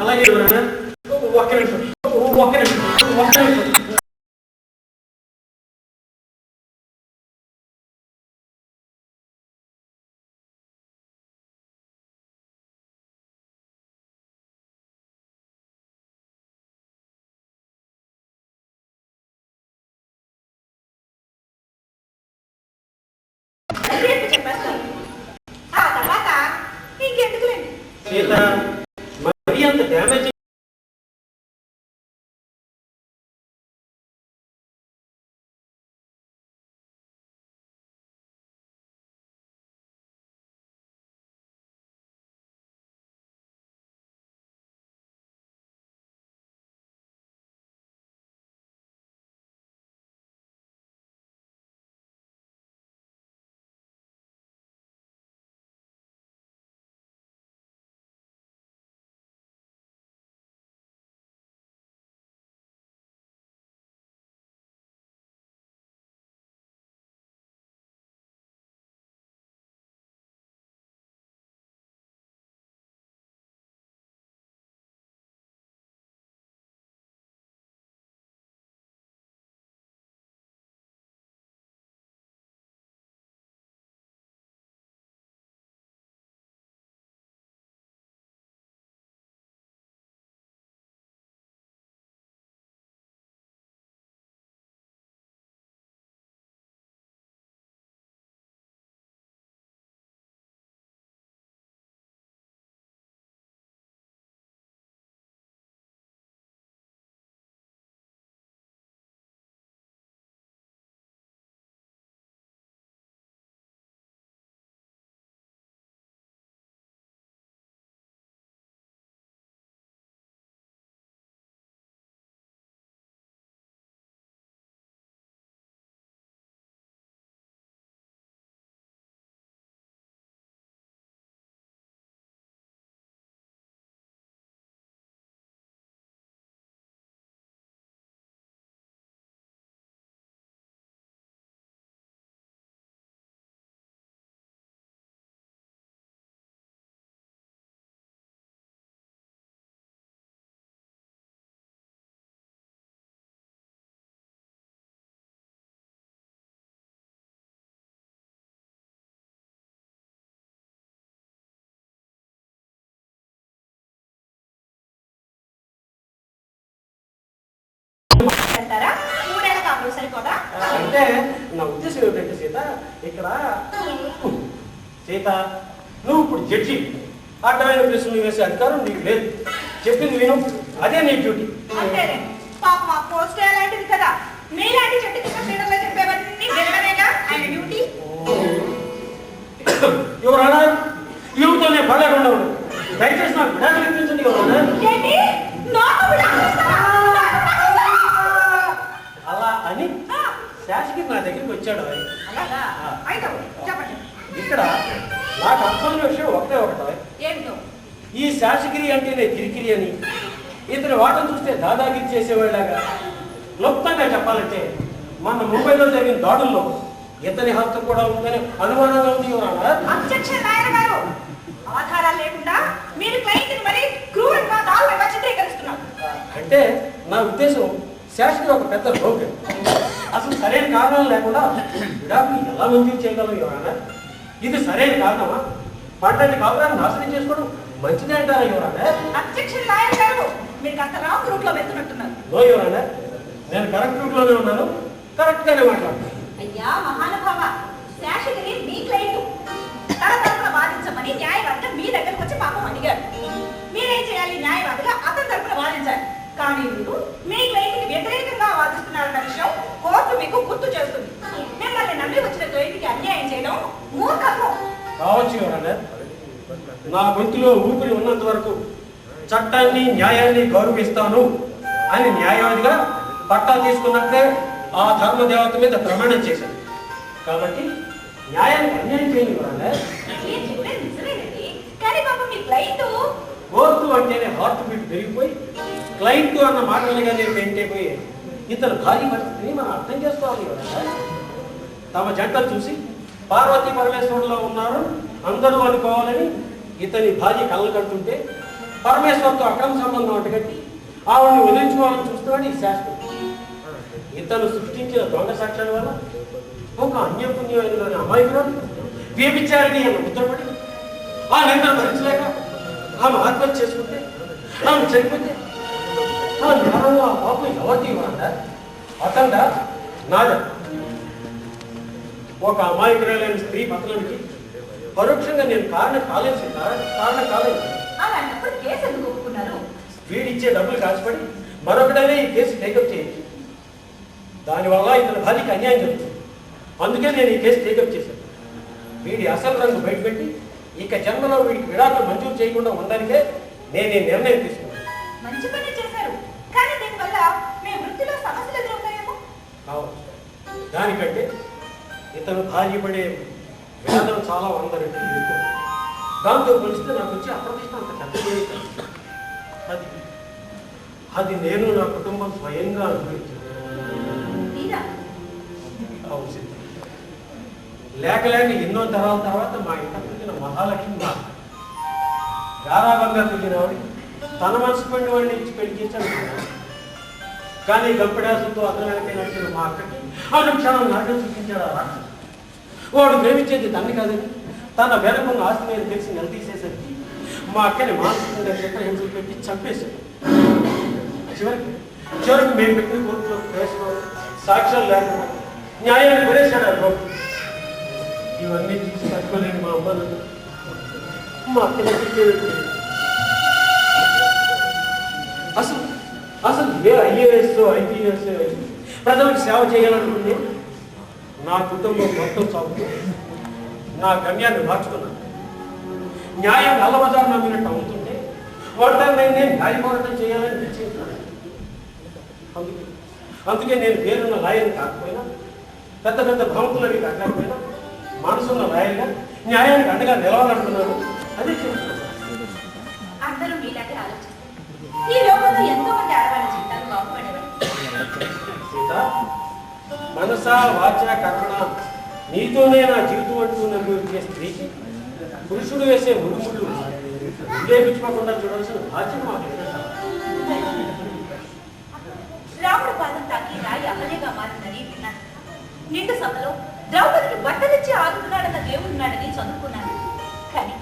అలాగే ఒక్క నిమిషం ఒక్క నిమిషం ఒక్క నిమిషం. సీత మరి అంత డ్యామేజ్ అంటే నా ఉద్దేశం ఏమిటంటే సీత ఇక్కడ సీత నువ్వు ఇప్పుడు జడ్జి అడ్డమైన ప్రశ్నలు వేసే అధికారం నీకు లేదు. చెప్పింది విను, అదే నీ డ్యూటీ. ఎవరన్నా ఇవుతోనే పడలేకుండా ఉండవు. దయచేసి నాకు విడాకులు ఇప్పించండి. అలా అని శాసకి నా దగ్గరికి వచ్చాడు. ఇక్కడ నాకు అర్థమైన విషయం ఒకటే. ఈ శాసగిరి అంటేనే కిరికిరి అని, ఇతని వాటం చూస్తే దాదాగిరి చేసేవాళ్ళగా. క్లుప్తంగా చెప్పాలంటే మన ముంబైలో జరిగిన దాడుల్లో ఇతని హస్త కూడా ఉందని అనుమానంగా ఉంది. అంటే నా ఉద్దేశం శాసగిరి ఒక పెద్ద బ్రోకర్. అసలు సరైన కారణాలు లేకుండా విడాకులు ఎలా మంజూరు చేయగలం ఎవరన్నా? ఇది సరైన కారణమా? పంటని కాపురాన్ని నాశనం చేసుకోవడం మంచిదే అంటారా ఎవరన్నా? నేను కరెక్ట్ రూట్ లోనే ఉన్నాను, కరెక్ట్ గానే మాట్లాడుతున్నాను. అయ్యా మహానుభావ, శాసగిరి మీ క్లయింట్ తన తరపున వాదించమని న్యాయవాదిగా మీ దగ్గరకు వచ్చి పాపం అడిగారు. మీరేం చేయాలి? న్యాయవాదిగా అతని తరపున వాదించాలి. కానీ మీరు మీ క్లయింట్కి వ్యతిరేకంగా వాదిస్తున్నారన్న విషయం కోర్టు మీకు గుర్తు చేస్తుంది. మిమ్మల్ని నమ్మి వచ్చిన క్లయింట్కి అన్యాయం చేయడం మూర్ఖత్వం. కావచ్చు ఎవరన్నా, నా గొంతులో ఊపిరి ఉన్నంత వరకు చట్టాన్ని న్యాయాన్ని గౌరవిస్తాను అని న్యాయవాదిగా పట్టా తీసుకున్నట్లే ఆ ధర్మదేవత మీద ప్రమాణం చేశాను. కాబట్టి న్యాయానికి అన్యాయం చేయని కోర్టు అంటేనే హార్ట్ బీట్ పెరిగిపోయి క్లయింట్ అన్న మాటలుగా నేను పెంటైపోయి ఇతను భారీ పరిస్థితిని మనం అర్థం చేసుకోవాలి కదా. తమ జంటలు చూసి పార్వతీ పరమేశ్వరులో ఉన్నారు అందరూ అనుకోవాలని ఇతని భార్య కళ్ళు కంటుంటే పరమేశ్వరంతో అక్రమ సంబంధం అంటగట్టి ఆవిడ్ని వదిలించుకోవాలని చూస్తున్నాడు ఈ శాస్త్రం. ఇతను సృష్టించిన దొంగ సాక్ష్యాల వల్ల ఒక అన్యపుణ్యమైన అమాయకురాలు వ్యభిచారిణి అన్న ముద్రపడి ఆ నిందను భరించలేక ఆమె ఆత్మహత్య చేసుకుంటే ఆమె చనిపోతే ఆ నేరంలో ఆ పాపం ఎవరిది ఇవ్వాలంట? అతండా నాదా? ఒక అమాయకురాలైన స్త్రీ పతనానికి పరోక్షంగా నేను కారణం కాలేదు. అలాంటప్పుడు కేసు ఎందుకు ఒప్పుకున్నారు? వీడిచ్చే డబ్బులు కాచిపడి మరొకటనే ఈ కేసు టేకప్ చేయొచ్చు. దానివల్ల ఇతని భార్యకి అన్యాయం జరుగుతుంది. అందుకే నేను ఈ కేసు టేకప్ చేశాను. వీడి అసలు రంగు బయటపెట్టి ఇక జన్మలో వీడికి విడాకులు మంజూరు చేయకుండా ఉండడానికే నేను ఈ నిర్ణయం తీసుకున్నాను. మంచి పని చేశారు, కానీ దీనివల్ల మీ వృత్తిలో సమస్యలు ఎదురవుతాయేమో. కావచ్చు. దానికంటే ఇతను భార్య పడే వేదన చాలా 100 రెట్లు ఎక్కువ. దాంతో పోలిస్తే నాకు వచ్చి అప్రతిష్ట అంత పెద్ద. అది నేను నా కుటుంబం స్వయంగా అనుభవించాను. లేక ఎన్నో తరాల తర్వాత మా ఇంట పుట్టిన మహాలక్ష్మి మా గారాబంగా పెరిగిన వాడి తన మనసు పడిన వాడిని ఇచ్చి పెళ్లి చేశాను. కానీ గంపెడాసులతో అతనికి నడిచిన మా అక్కకి అనుక్షణం నాటకం చూపించాడు ఆ రాక్షసు. వాడు ప్రేమించేది తన్ని కాదని తన వెనకున్న ఆస్తి మీద తెలిసి నిలదీసేసరికి మా అక్కని మానసికంగా చిత్రహింసలు పెట్టి చంపేశాడు. చివరికి మేము పెట్టిన కోర్టులో ప్రవేశం సాక్ష్యాలు లేకుండా న్యాయాన్ని కొనేశాడు ఆ బాబు. ఇవన్నీ చూసి తట్టుకోలేని మా అమ్మ మా అక్కడికి అసలు ఏ ఐఏఎస్ ఐపీఎస్ ప్రజలకు సేవ చేయాలనుకుంటే నా కుటుంబం మొత్తం సాగుతూ నా గమ్యాన్ని మార్చుకున్నాను. న్యాయం నల్లబజారు నమ్మినట్టు అవుతుంటే ఒంటరిని నేను న్యాయ పోరాటం చేయాలని నిశ్చయించాను. అందుకే నేను పేరున్న లాయర్ని కాకపోయినా పెద్ద పెద్ద భ్రమకులవి కాకపోయినా మనసున్న లాయర్గా న్యాయానికి అండగా నిలవాలంటున్నాను. అదే చేస్తున్నాను. అందరూ మీలాగే ఆలోచిస్తారు. ఈ లోకంలో ఎంతో మంది ఆడవాళ్ళ జీవితాలు బాగుపడేవారు. సీత, మనసా వాచ కర్మణ నీతోనే నా జీవితం అంటూ నన్ను స్త్రీకి పురుషుడు వేసే ముడుముళ్ళు ఉల్లేపించుకోకుండా చూడాల్సిన బాధ్యత మాకు. రాముడు పాదం తాకి రాయి అమలేగా మారిందని విన్నాను. నిండు సభలో ద్రౌపదికి బట్టలిచ్చి ఆదుకున్నాడన్న దేవుడున్నాడని చదువుకున్నాను. కానీ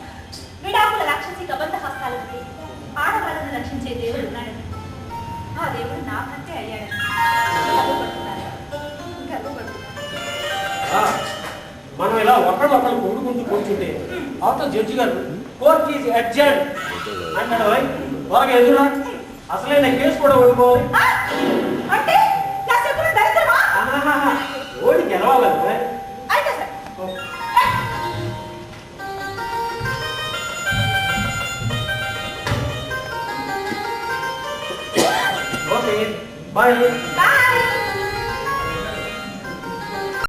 విడాకుల రాక్షసి కబంధ హస్తాలకి ఆడవాళ్ళను రక్షించే దేవుడు ఉన్నాడని, ఆ దేవుడు నా భర్తే అయ్యాడని మనం ఇలా ఒకళ్ళు కొడుకుంటూ కూర్చుంటే అవతల జడ్జి గారు కోర్ట్ ఈజ్ అడ్జర్న్ అంటాడు. త్వరగా ఎదురా, అసలైన కేసు కూడా ఓడిపోవాలి. ఓడి గెలవాలంటే ఓకే బాయ్.